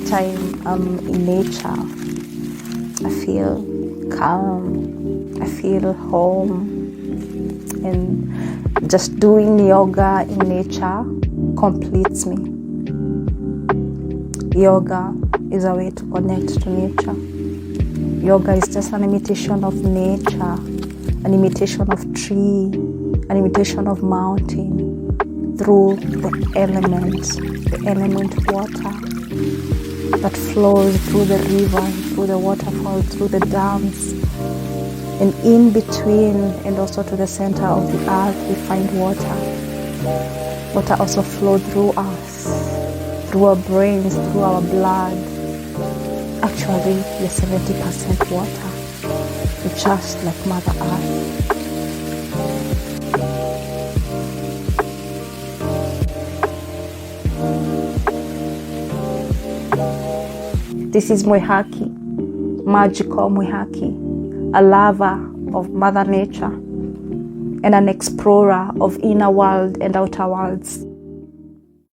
time I'm in nature, I feel calm, I feel home, and just doing yoga in nature completes me. Yoga is a way to connect to nature. Yoga is just an imitation of nature, an imitation of tree, an imitation of mountain through the element water that flows through the river, through the waterfall, through the dams, and in between and also to the center of the earth we find water. Water also flows through us, through our brains, through our blood. Actually, we're 70% water, just like Mother Earth. This is Mwihaki, magical Mwihaki, a lover of Mother Nature and an explorer of inner world and outer worlds.